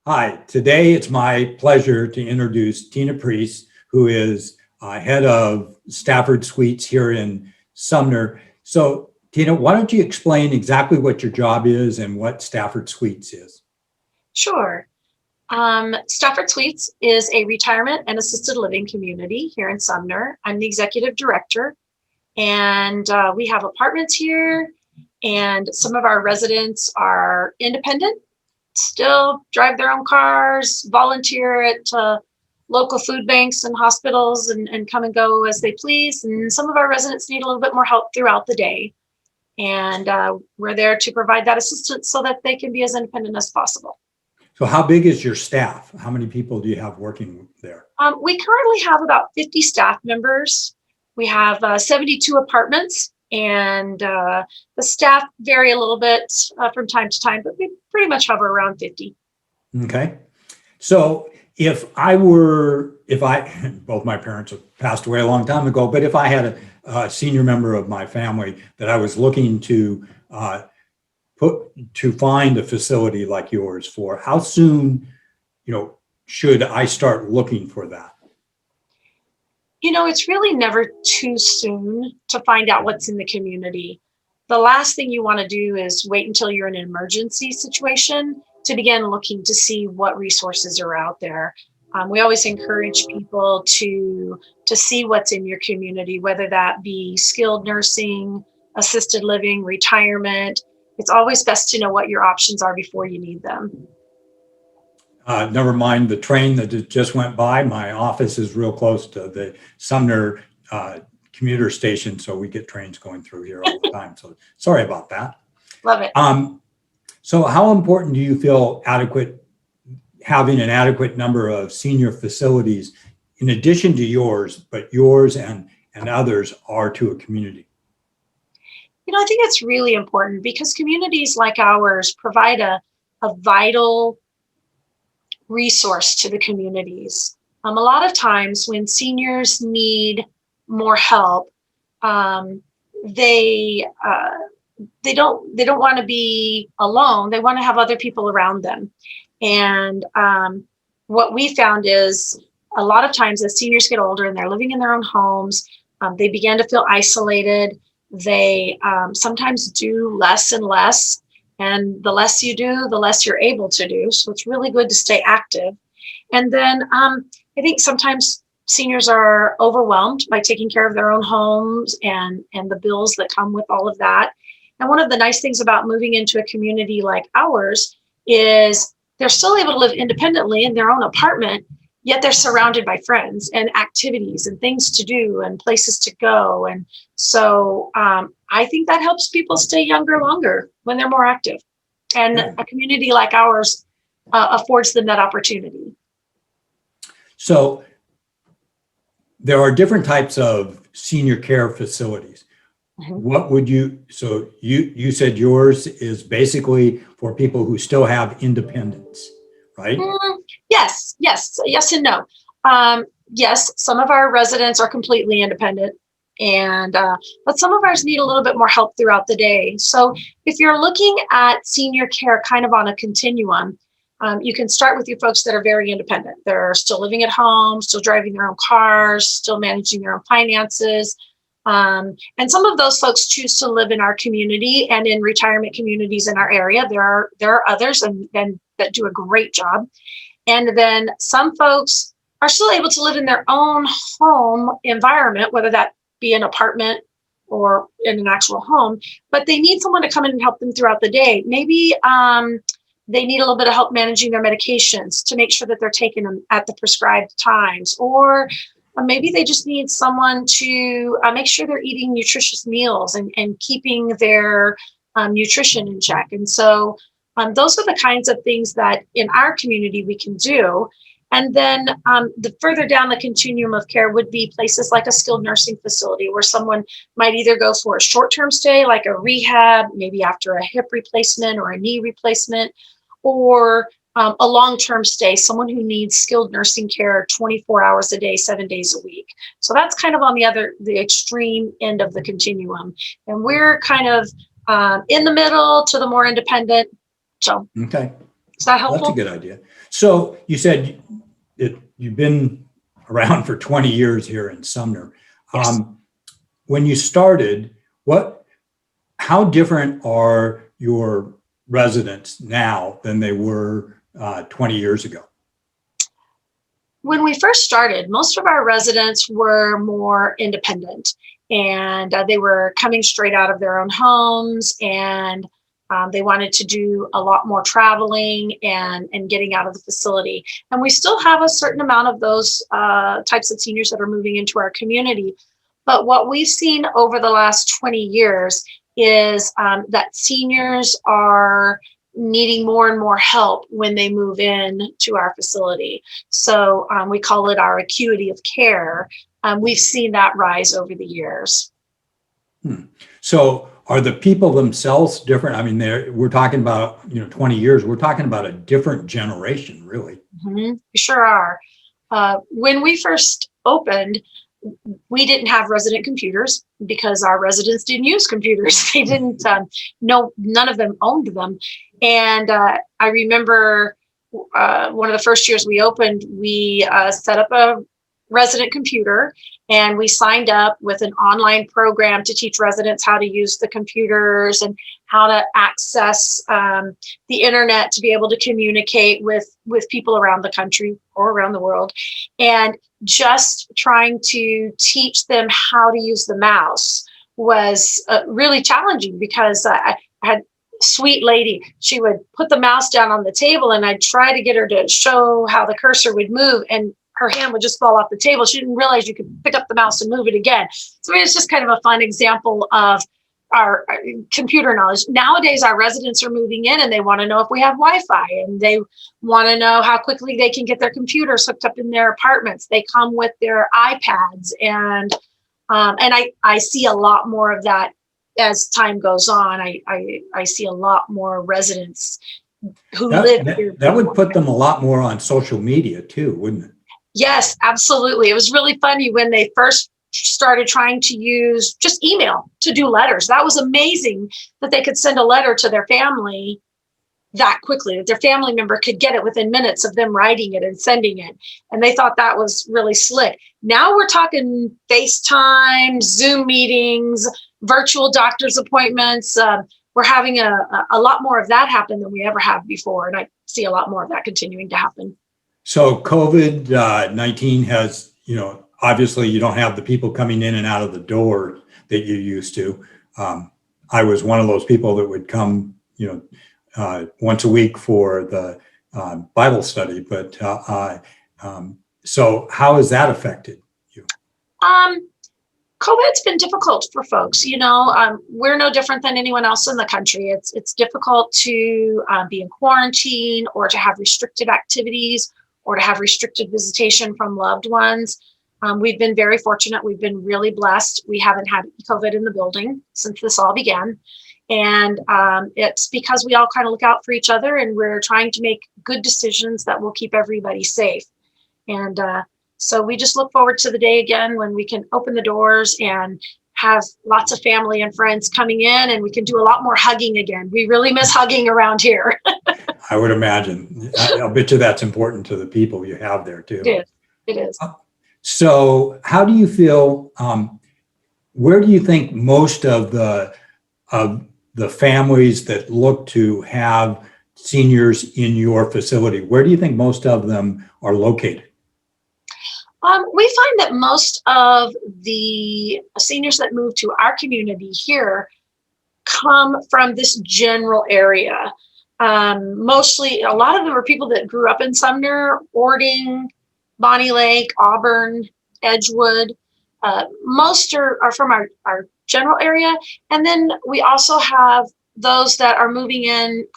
Hi, today it's my pleasure to introduce Tina Priest, who is head of Stafford Suites here in Sumner. So, Tina, why don't you explain exactly what your job is and what Stafford Suites is? Sure. Stafford Suites is a retirement and assisted living community here in Sumner. I'm the executive director, and we have apartments here, and some of our residents are independent, still drive their own cars, volunteer at local food banks and hospitals, and come and go as they please. And some of our residents need a little bit more help throughout the day. And we're there to provide that assistance so that they can be as independent as possible. So, how big is your staff? How many people do you have working there? We currently have about 50 staff members. We have 72 apartments, and the staff vary a little bit from time to time, but we pretty much hover around 50. Okay. So, both my parents have passed away a long time ago, but if I had a senior member of my family that I was looking to find a facility like yours for, how soon, should I start looking for that? It's really never too soon to find out what's in the community. The last thing you want to do is wait until you're in an emergency situation to begin looking to see what resources are out there. We always encourage people to see what's in your community, whether that be skilled nursing, assisted living, retirement. It's always best to know what your options are before you need them. Never mind the train that just went by. My office is real close to the Sumner commuter station, so we get trains going through here all the time. So sorry about that. Love it. So how important do you feel having an adequate number of senior facilities in addition to yours, but yours and others are to a community? I think it's really important because communities like ours provide a vital resource to the communities. A lot of times when seniors need more help, they don't want to be alone. They want to have other people around them. And what we found is a lot of times as seniors get older and they're living in their own homes, they begin to feel isolated. They sometimes do less and less. And the less you do, the less you're able to do. So it's really good to stay active. And then I think sometimes seniors are overwhelmed by taking care of their own homes and the bills that come with all of that. And one of the nice things about moving into a community like ours is they're still able to live independently in their own apartment, yet they're surrounded by friends and activities and things to do and places to go. And so I think that helps people stay younger longer when they're more active. And a community like ours affords them that opportunity. So there are different types of senior care facilities. Mm-hmm. So you said yours is basically for people who still have independence, right? Yes and no. Yes, some of our residents are completely independent, and but some of ours need a little bit more help throughout the day. So if you're looking at senior care kind of on a continuum, you can start with your folks that are very independent. They're still living at home, still driving their own cars, still managing their own finances. And some of those folks choose to live in our community and in retirement communities in our area. There are others and that do a great job. And then some folks are still able to live in their own home environment, whether that be an apartment or in an actual home, but they need someone to come in and help them throughout the day. Maybe they need a little bit of help managing their medications to make sure that they're taking them at the prescribed times, or maybe they just need someone to make sure they're eating nutritious meals and keeping their nutrition in check. And so those are the kinds of things that in our community we can do. And then the further down the continuum of care would be places like a skilled nursing facility where someone might either go for a short-term stay, like a rehab, maybe after a hip replacement or a knee replacement, or a long-term stay, someone who needs skilled nursing care 24 hours a day, 7 days a week. So that's kind of on the extreme end of the continuum. And we're kind of in the middle to the more independent. So Okay. Is that Well, that's a helpful? good idea. So you said you've been around for 20 years here in Sumner. Yes. When you started, how different are your residents now than they were 20 years ago? When we first started, most of our residents were more independent, and they were coming straight out of their own homes, and they wanted to do a lot more traveling and getting out of the facility. And we still have a certain amount of those types of seniors that are moving into our community. But what we've seen over the last 20 years is that seniors are needing more and more help when they move in to our facility. So we call it our acuity of care. We've seen that rise over the years. So are the people themselves different? I mean, we're talking about, 20 years, we're talking about a different generation, really. We sure are. When we first opened, we didn't have resident computers because our residents didn't use computers. They didn't know, none of them owned them. And I remember one of the first years we opened, we set up a resident computer, and we signed up with an online program to teach residents how to use the computers and how to access the internet to be able to communicate with people around the country or around the world. And just trying to teach them how to use the mouse was really challenging, because I had sweet lady, she would put the mouse down on the table, and I'd try to get her to show how the cursor would move, and her hand would just fall off the table. She didn't realize you could pick up the mouse and move it again. So it's just kind of a fun example of our computer knowledge. Nowadays, our residents are moving in, and they want to know if we have Wi-Fi, and they want to know how quickly they can get their computers hooked up in their apartments. They come with their iPads, and I see a lot more of that as time goes on. I see a lot more residents who live here. That would put them a lot more on social media too, wouldn't it? Yes, absolutely. It was really funny when they first started trying to use just email to do letters. That was amazing that they could send a letter to their family that quickly, that their family member could get it within minutes of them writing it and sending it. And they thought that was really slick. Now we're talking FaceTime, Zoom meetings, virtual doctor's appointments. We're having a lot more of that happen than we ever have before. And I see a lot more of that continuing to happen. So COVID-19 has, obviously you don't have the people coming in and out of the door that you used to. I was one of those people that would come, once a week for the Bible study. But so how has that affected you? COVID's been difficult for folks. We're no different than anyone else in the country. It's difficult to be in quarantine, or to have restricted activities, or to have restricted visitation from loved ones. We've been very fortunate. We've been really blessed. We haven't had COVID in the building since this all began. And it's because we all kind of look out for each other, and we're trying to make good decisions that will keep everybody safe. And so we just look forward to the day again when we can open the doors and have lots of family and friends coming in, and we can do a lot more hugging again. We really miss hugging around here. I would imagine. I'll bet you that's important to the people you have there too. It is. So how do you feel, where do you think most of the families that look to have seniors in your facility, where do you think most of them are located? We find that most of the seniors that move to our community here come from this general area. Mostly, a lot of them are people that grew up in Sumner, Ording, Bonnie Lake, Auburn, Edgewood. Most are from our general area. And then we also have those that are moving in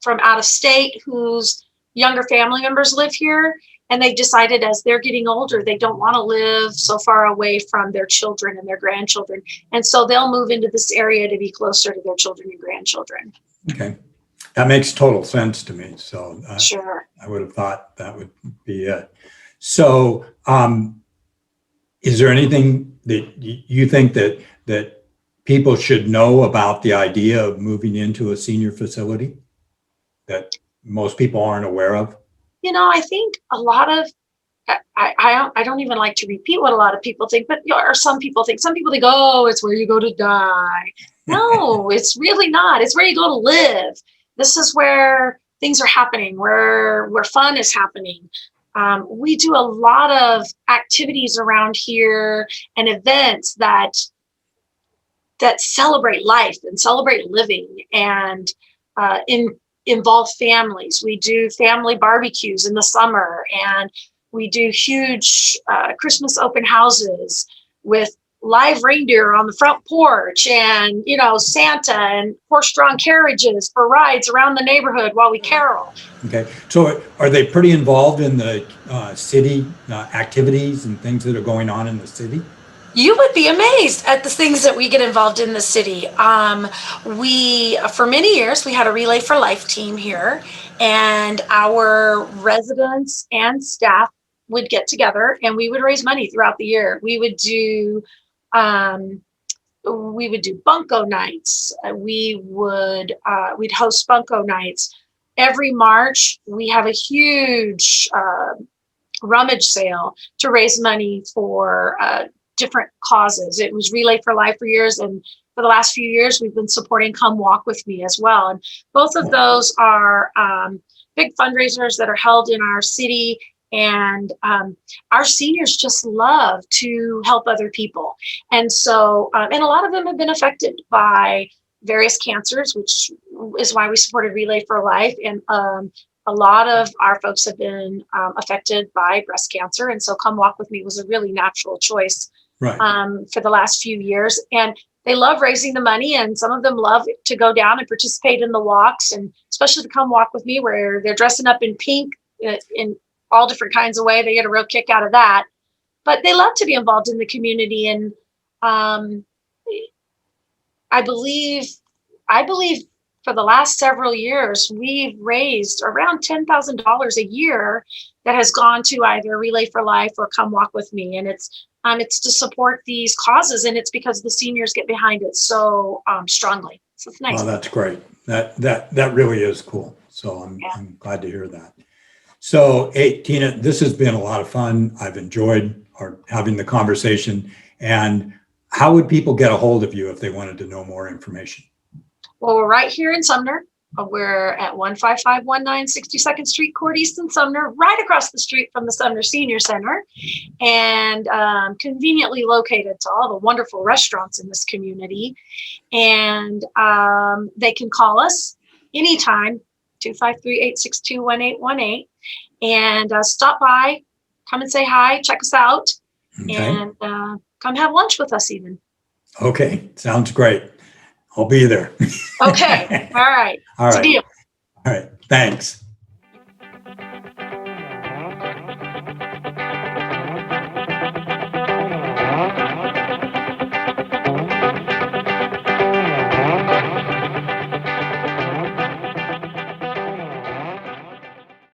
from out of state whose younger family members live here. And they've decided as they're getting older, they don't want to live so far away from their children and their grandchildren. And so they'll move into this area to be closer to their children and grandchildren. Okay. That makes total sense to me. So Sure. I would have thought that would be it. So is there anything that you think that people should know about the idea of moving into a senior facility? most people aren't aware of? I think a lot of I don't even like to repeat what a lot of people think, but or some people think. Some people think, oh, it's where you go to die. No, it's really not. It's where you go to live. This is where things are happening, where fun is happening. We do a lot of activities around here and events that celebrate life and celebrate living and involve families. We do family barbecues in the summer, and we do huge Christmas open houses with live reindeer on the front porch and, Santa and horse-drawn carriages for rides around the neighborhood while we carol. Okay. So are they pretty involved in the city activities and things that are going on in the city? You would be amazed at the things that we get involved in the city. For many years, we had a Relay for Life team here, and our residents and staff would get together and we would raise money throughout the year. We would do bunco nights. We'd host bunco nights. Every March, we have a huge rummage sale to raise money for different causes. It was Relay for Life for years, and for the last few years, we've been supporting Come Walk With Me as well. And both of those are big fundraisers that are held in our city. And our seniors just love to help other people. And so, and a lot of them have been affected by various cancers, which is why we supported Relay for Life. And a lot of our folks have been affected by breast cancer. And so Come Walk With Me was a really natural choice for the last few years. And they love raising the money, and some of them love to go down and participate in the walks, and especially to Come Walk With Me, where they're dressing up in pink in all different kinds of ways. They get a real kick out of that. But they love to be involved in the community. And I believe for the last several years, we've raised around $10,000 a year that has gone to either Relay for Life or Come Walk With Me. And it's to support these causes, and it's because the seniors get behind it so strongly. So it's nice. Oh, that's great. That really is cool. So I'm glad to hear that. So, hey, Tina, this has been a lot of fun. I've enjoyed having the conversation. And how would people get a hold of you if they wanted to know more information? Well, we're right here in Sumner. We're at 15519 62nd Street, Court East in Sumner, right across the street from the Sumner Senior Center, and conveniently located to all the wonderful restaurants in this community. And they can call us anytime, 253-862-1818, and stop by, come and say hi, check us out, and come have lunch with us even. Okay, sounds great. I'll be there. Okay, all right. All right. Deal. All right, thanks.